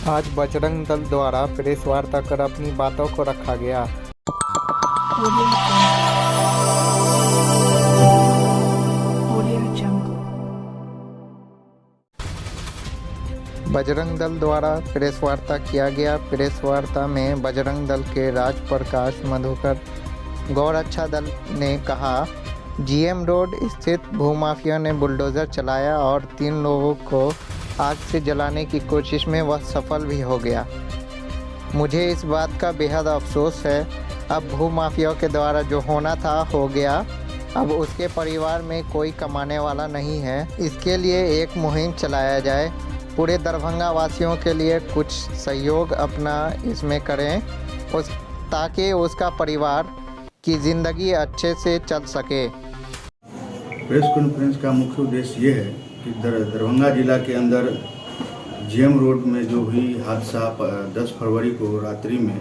आज बजरंग दल द्वारा प्रेस वार्ता कर अपनी बातों को रखा गया। बजरंग दल द्वारा प्रेस वार्ता किया गया। प्रेस वार्ता में बजरंग दल के राज प्रकाश मधुकर गौरक्षा दल ने कहा, जीएम रोड स्थित भूमाफिया ने बुलडोज़र चलाया और 3 लोगों को आग से जलाने की कोशिश में वह सफल भी हो गया। मुझे इस बात का बेहद अफसोस है। अब भूमाफिया के द्वारा जो होना था हो गया। अब उसके परिवार में कोई कमाने वाला नहीं है। इसके लिए एक मुहिम चलाया जाए। पूरे दरभंगा वासियों के लिए कुछ सहयोग अपना इसमें करें ताकि उसका परिवार की ज़िंदगी अच्छे से चल सके। प्रेस कॉन्फ्रेंस का मुख्य उद्देश्य ये है कि दरभंगा जिला के अंदर जीएम रोड में जो हुई हादसा 10 फरवरी को रात्रि में,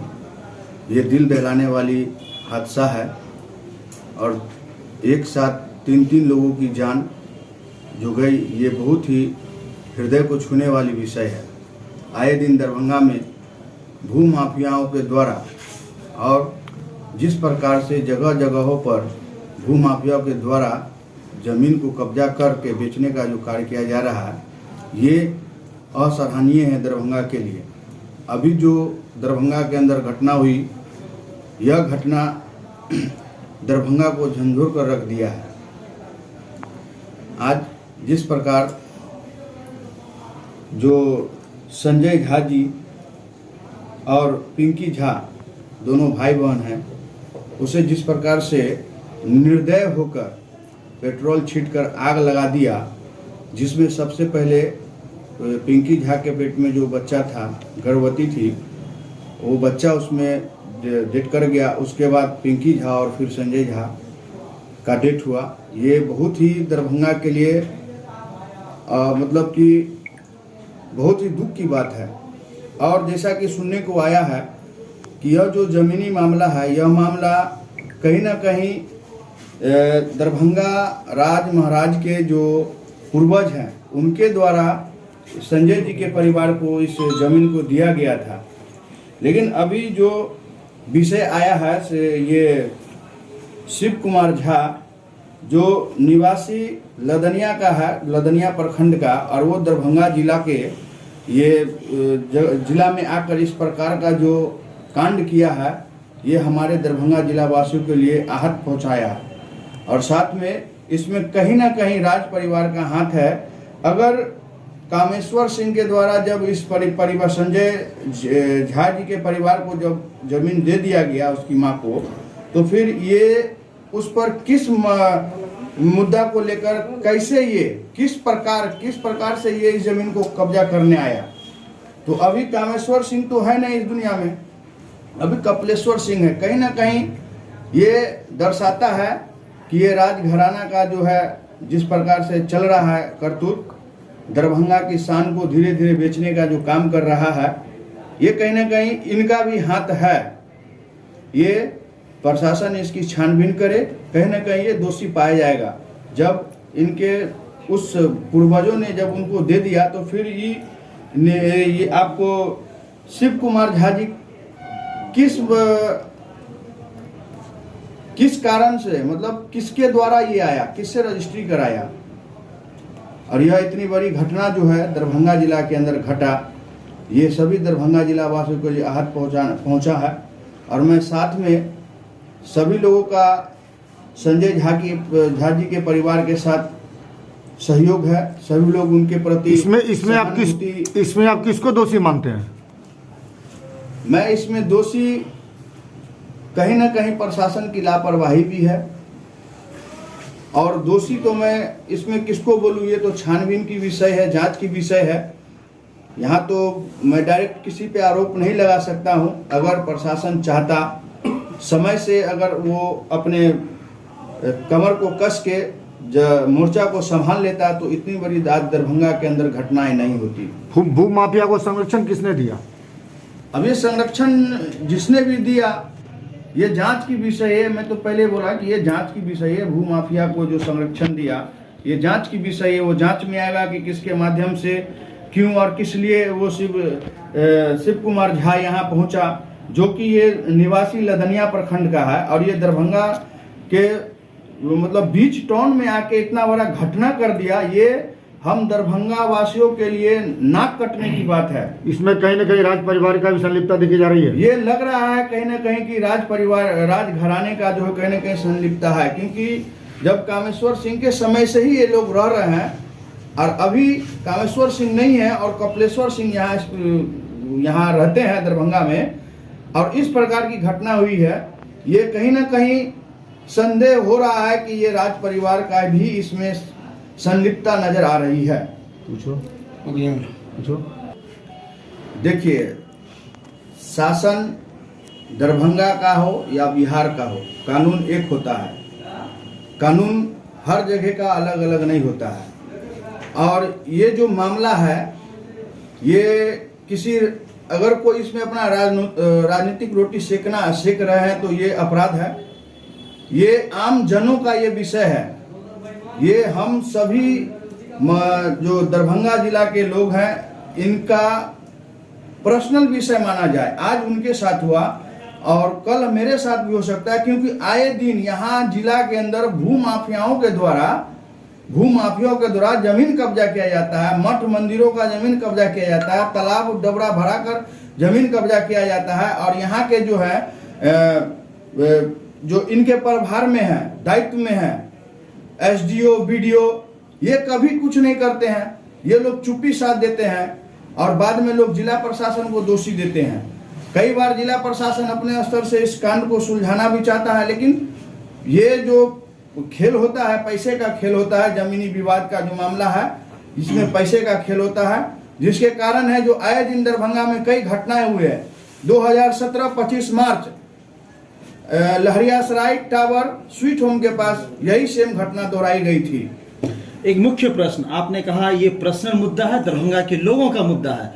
ये दिल दहलाने वाली हादसा है और एक साथ 3 लोगों की जान जो गई, ये बहुत ही हृदय को छूने वाली विषय है। आए दिन दरभंगा में भूमाफियाओं के द्वारा और जिस प्रकार से जगह जगहों पर भूमाफियाओं के द्वारा ज़मीन को कब्जा करके बेचने का जो कार्य किया जा रहा है, ये असराहनीय है दरभंगा के लिए। अभी जो दरभंगा के अंदर घटना हुई, यह घटना दरभंगा को झंझोर कर रख दिया है। आज जिस प्रकार जो संजय झा जी और पिंकी झा दोनों भाई बहन हैं, उसे जिस प्रकार से निर्दय होकर पेट्रोल छींटकर आग लगा दिया, जिसमें सबसे पहले पिंकी झा के पेट में जो बच्चा था, गर्भवती थी, वो बच्चा उसमें डेथ कर गया। उसके बाद पिंकी झा और फिर संजय झा का डेथ हुआ। ये बहुत ही दरभंगा के लिए मतलब कि बहुत ही दुख की बात है। और जैसा कि सुनने को आया है कि यह जो ज़मीनी मामला है, यह मामला कहीं ना कहीं दरभंगा राज महाराज के जो पूर्वज हैं, उनके द्वारा संजय जी के परिवार को इस ज़मीन को दिया गया था। लेकिन अभी जो विषय आया है से ये शिव कुमार झा, जो निवासी लदनिया का है, लदनिया प्रखंड का, और वो दरभंगा जिला के ये जिला में आकर इस प्रकार का जो कांड किया है, ये हमारे दरभंगा जिला वासियों के लिए आहत पहुंचाया है। और साथ में इसमें कहीं ना कहीं राज परिवार का हाथ है। अगर कामेश्वर सिंह के द्वारा जब इस परिवार संजय झा जी के परिवार को जब जमीन दे दिया गया उसकी मां को, तो फिर ये उस पर किस मुद्दा को लेकर कैसे ये किस प्रकार से ये इस जमीन को कब्जा करने आया। तो अभी कामेश्वर सिंह तो है नहीं इस दुनिया में, अभी कपिलेश्वर सिंह है। कहीं ना कहीं ये दर्शाता है कि ये राजघराना का जो है जिस प्रकार से चल रहा है करतूत, दरभंगा की शान को धीरे धीरे बेचने का जो काम कर रहा है, ये कहीं ना कहीं इनका भी हाथ है। ये प्रशासन इसकी छानबीन करे, कहीं ना कहीं ये दोषी पाया जाएगा। जब इनके उस पूर्वजों ने जब उनको दे दिया, तो फिर ये आपको शिव कुमार झा जी किस कारण से, मतलब किसके द्वारा ये आया, किससे रजिस्ट्री कराया। और यह इतनी बड़ी घटना जो है दरभंगा जिला के अंदर घटा, ये सभी दरभंगा जिला वासियों को आहत पहुंचा है। और मैं साथ में सभी लोगों का संजय झा जी के परिवार के साथ सहयोग है। सभी लोग उनके प्रति इसमें आप किसको दोषी मानते हैं? मैं इसमें दोषी कहीं ना कहीं प्रशासन की लापरवाही भी है, और दोषी तो मैं इसमें किसको बोलूँ, ये तो छानबीन की विषय है, जांच की विषय है। यहाँ तो मैं डायरेक्ट किसी पे आरोप नहीं लगा सकता हूँ। अगर प्रशासन चाहता, समय से अगर वो अपने कमर को कस के मोर्चा को संभाल लेता, तो इतनी बड़ी दरभंगा के अंदर घटनाएं नहीं होती। भूमाफिया को संरक्षण किसने दिया? अब ये संरक्षण जिसने भी दिया, ये जांच की विषय है। मैं तो पहले बोला कि ये जांच की विषय है। भूमाफिया को जो संरक्षण दिया, ये जांच की विषय है। वो जांच में आएगा कि किसके माध्यम से क्यों और किस लिए वो शिव कुमार झा यहाँ पहुंचा, जो कि ये निवासी लदनिया प्रखंड का है और ये दरभंगा के मतलब बीच टाउन में आके इतना बड़ा घटना कर दिया, ये हम दरभंगा वासियों के लिए नाक कटने की बात है। इसमें कहीं ना कहीं राज परिवार का भी संलिप्तता देखी जा रही है। ये लग रहा है कहीं ना कहीं कि राज परिवार, राज घराने का जो है कहीं ना कहीं संलिप्तता है, क्योंकि जब कामेश्वर सिंह के समय से ही ये लोग रह रहे हैं और अभी कामेश्वर सिंह नहीं है और कपिलेश्वर सिंह यहाँ रहते हैं दरभंगा में, और इस प्रकार की घटना हुई है, ये कहीं ना कहीं संदेह हो रहा है कि ये राज परिवार का भी इसमें संलिप्तता नजर आ रही है। पूछो। देखिए, शासन दरभंगा का हो या बिहार का हो, कानून एक होता है। कानून हर जगह का अलग अलग नहीं होता है। और ये जो मामला है, ये किसी अगर कोई इसमें अपना राजनीतिक रोटी सेक रहे हैं तो ये अपराध है। ये आम जनों का ये विषय है। ये हम सभी जो दरभंगा जिला के लोग हैं, इनका पर्सनल विषय माना जाए। आज उनके साथ हुआ और कल मेरे साथ भी हो सकता है, क्योंकि आए दिन यहाँ जिला के अंदर भूमाफियाओं के द्वारा जमीन कब्जा किया जाता है, मठ मंदिरों का जमीन कब्जा किया जाता है, तालाब डबरा भरा कर जमीन कब्जा किया जाता है। और यहाँ के जो है जो इनके प्रभार में है, दायित्व में है, एसडीओ बीडीओ, ये कभी कुछ नहीं करते हैं। ये लोग चुप्पी साथ देते हैं और बाद में लोग जिला प्रशासन को दोषी देते हैं। कई बार जिला प्रशासन अपने स्तर से इस कांड को सुलझाना भी चाहता है, लेकिन ये जो खेल होता है, पैसे का खेल होता है, जमीनी विवाद का जो मामला है, इसमें पैसे का खेल होता है, जिसके कारण है जो आए दिन दरभंगा में कई घटनाएं हुए हैं। 2017 25 मार्च लहरियासराय टावर स्वीट होम के पास यही सेम घटना दोहराई गई थी। एक मुख्य प्रश्न, आपने कहा ये पर्सनल मुद्दा है, दरभंगा के लोगों का मुद्दा है।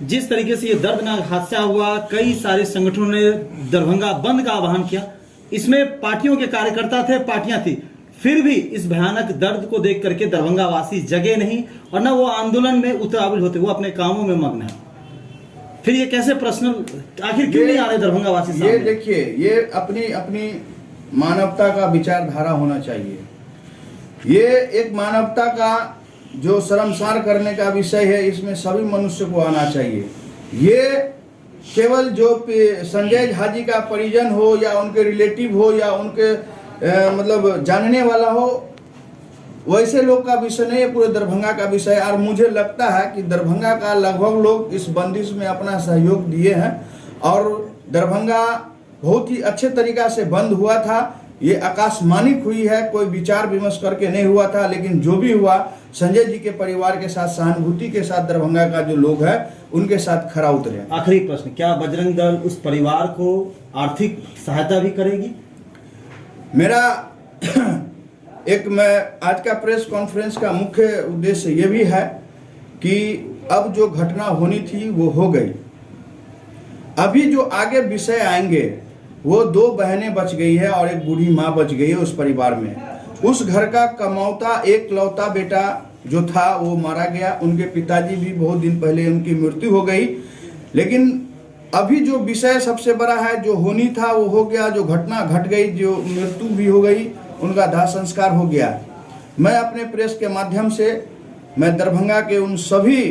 जिस तरीके से ये दर्दनाक हादसा हुआ, कई सारे संगठनों ने दरभंगा बंद का आह्वान किया। इसमें पार्टियों के कार्यकर्ता थे, पार्टियां थी, फिर भी इस भयानक दर्द को देख करके दरभंगा वासी जगे नहीं और न वो आंदोलन में उतावल होते, वो अपने कामों में मग्न है। फिर ये कैसे पर्सनल, आखिर क्यों नहीं आ रहे दरभंगा वासी सामने? ये देखिए, ये अपनी मानवता का विचारधारा होना चाहिए। ये एक मानवता का जो शर्मसार करने का विषय है, इसमें सभी मनुष्य को आना चाहिए। ये केवल जो संजय झा जी का परिजन हो या उनके रिलेटिव हो या उनके मतलब जानने वाला हो, वैसे लोग का विषय नहीं है, पूरे दरभंगा का विषय है। और मुझे लगता है कि दरभंगा का लगभग लोग इस बंदिश में अपना सहयोग दिए हैं और दरभंगा बहुत ही अच्छे तरीका से बंद हुआ था। ये आकाशमानिक हुई है, कोई विचार विमर्श करके नहीं हुआ था, लेकिन जो भी हुआ, संजय जी के परिवार के साथ सहानुभूति के साथ दरभंगा का जो लोग है उनके साथ खरा उतरे। आखिरी प्रश्न, क्या बजरंग दल उस परिवार को आर्थिक सहायता भी करेगी? मेरा मैं आज का प्रेस कॉन्फ्रेंस का मुख्य उद्देश्य ये भी है कि अब जो घटना होनी थी वो हो गई। अभी जो आगे विषय आएंगे, वो 2 बहनें बच गई है और एक बूढ़ी माँ बच गई है उस परिवार में। उस घर का कमौता एकलौता बेटा जो था वो मारा गया। उनके पिताजी भी बहुत दिन पहले उनकी मृत्यु हो गई। लेकिन अभी जो विषय सबसे बड़ा है, जो होनी था वो हो गया, जो घटना घट गई, जो मृत्यु भी हो गई, उनका दाह संस्कार हो गया। मैं अपने प्रेस के माध्यम से मैं दरभंगा के उन सभी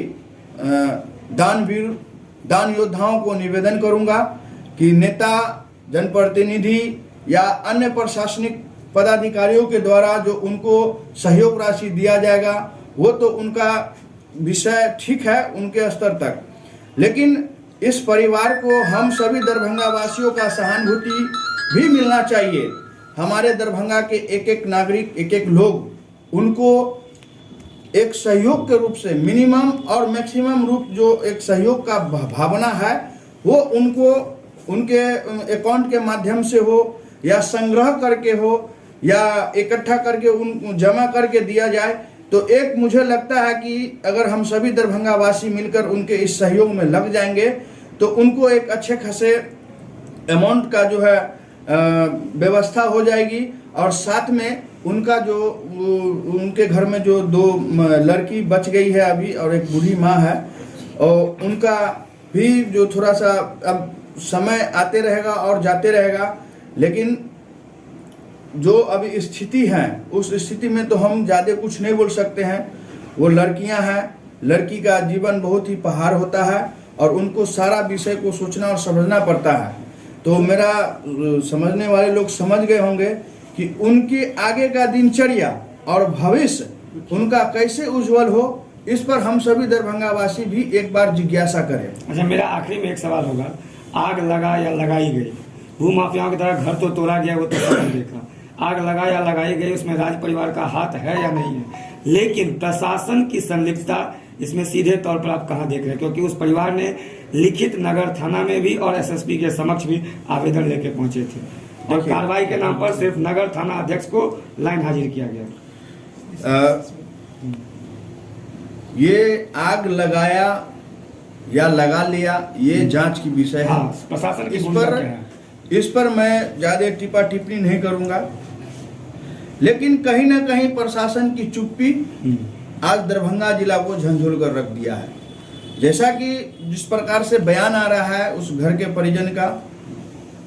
दानवीर, दान योद्धाओं को निवेदन करूंगा कि नेता, जनप्रतिनिधि या अन्य प्रशासनिक पदाधिकारियों के द्वारा जो उनको सहयोग राशि दिया जाएगा, वो तो उनका विषय ठीक है उनके स्तर तक, लेकिन इस परिवार को हम सभी दरभंगा वासियों का सहानुभूति भी मिलना चाहिए। हमारे दरभंगा के एक एक नागरिक, एक एक लोग, उनको एक सहयोग के रूप से मिनिमम और मैक्सिमम रूप जो एक सहयोग का भावना है, वो उनको उनके अकाउंट के माध्यम से हो या संग्रह करके हो या इकट्ठा करके उन जमा करके दिया जाए। तो एक मुझे लगता है कि अगर हम सभी दरभंगा वासी मिलकर उनके इस सहयोग में लग जाएंगे तो उनको एक अच्छे खासे अमाउंट का जो है व्यवस्था हो जाएगी। और साथ में उनका जो उनके घर में जो 2 लड़की बच गई है अभी और एक बूढ़ी माँ है, और उनका भी जो थोड़ा सा अब समय आते रहेगा और जाते रहेगा, लेकिन जो अभी स्थिति है उस स्थिति में तो हम ज़्यादा कुछ नहीं बोल सकते हैं। वो लड़कियां हैं, लड़की का जीवन बहुत ही पहाड़ होता है और उनको सारा विषय को सोचना और समझना पड़ता है। तो मेरा समझने वाले लोग समझ गए होंगे कि उनके आगे का दिनचर्या और भविष्य उनका कैसे उज्जवल हो, इस पर हम सभी दरभंगावासी भी एक बार जिज्ञासा करें। अच्छा, मेरा आखिरी में एक सवाल होगा, आग लगा या लगाई गई, भूमाफियाओं की तरह घर तो तोड़ा गया वो तो सब देखा, आग लगा या लगाई गई उसमें राज परिवार का हाथ है या नहीं है, लेकिन प्रशासन की संलिप्तता इसमें सीधे तौर पर आप कहाँ देख रहे हैं? क्योंकि उस परिवार ने लिखित नगर थाना में भी और एसएसपी के समक्ष भी आवेदन लेके पहुंचे थे और कार्रवाई के नाम पर सिर्फ नगर थाना अध्यक्ष को लाइन हाजिर किया गया। ये आग लगाया या लगा लिया, ये जांच की विषय है। हाँ, प्रशासन की भूमिका क्या है? इस पर मैं ज्यादा टिप्पा टिप्पणी नहीं करूंगा, लेकिन कहीं ना कहीं प्रशासन की चुप्पी आज दरभंगा जिला को झंझोल कर रख दिया है। जैसा कि जिस प्रकार से बयान आ रहा है उस घर के परिजन का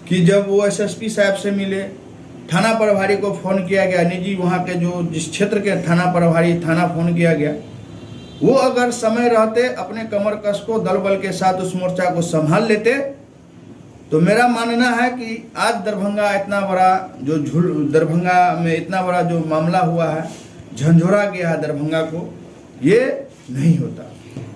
कि जब वो एसएसपी साहब से मिले, थाना प्रभारी को फोन किया गया, निजी वहाँ के जो जिस क्षेत्र के थाना प्रभारी थाना फोन किया गया, वो अगर समय रहते अपने कमर कस को दल बल के साथ उस मोर्चा को संभाल लेते तो मेरा मानना है कि आज दरभंगा इतना बड़ा जो दरभंगा में इतना बड़ा जो मामला हुआ है, झंझोरा गया है दरभंगा को, ये नहीं होता।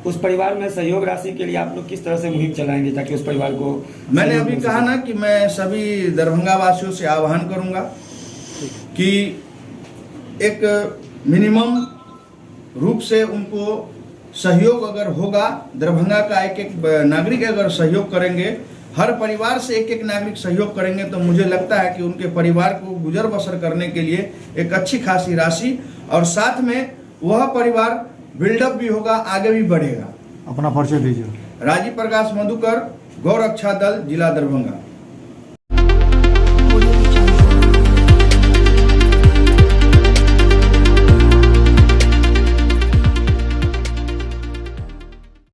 उस परिवार में सहयोग राशि के लिए आप लोग किस तरह से मुहिम चलाएंगे ताकि उस परिवार को? मैंने अभी कहा ना कि मैं सभी दरभंगा वासियों से आह्वान करूंगा कि एक मिनिमम रूप से उनको सहयोग अगर होगा, दरभंगा का एक एक नागरिक अगर सहयोग करेंगे, हर परिवार से एक एक नागरिक सहयोग करेंगे, तो मुझे लगता है कि उनके परिवार को गुजर बसर करने के लिए एक अच्छी खासी राशि और साथ में वह परिवार बिल्डअप भी होगा, आगे भी बढ़ेगा। अपना परिचय दीजिए। राजीव प्रकाश मधुकर, गौ रक्षा दल, जिला दरभंगा।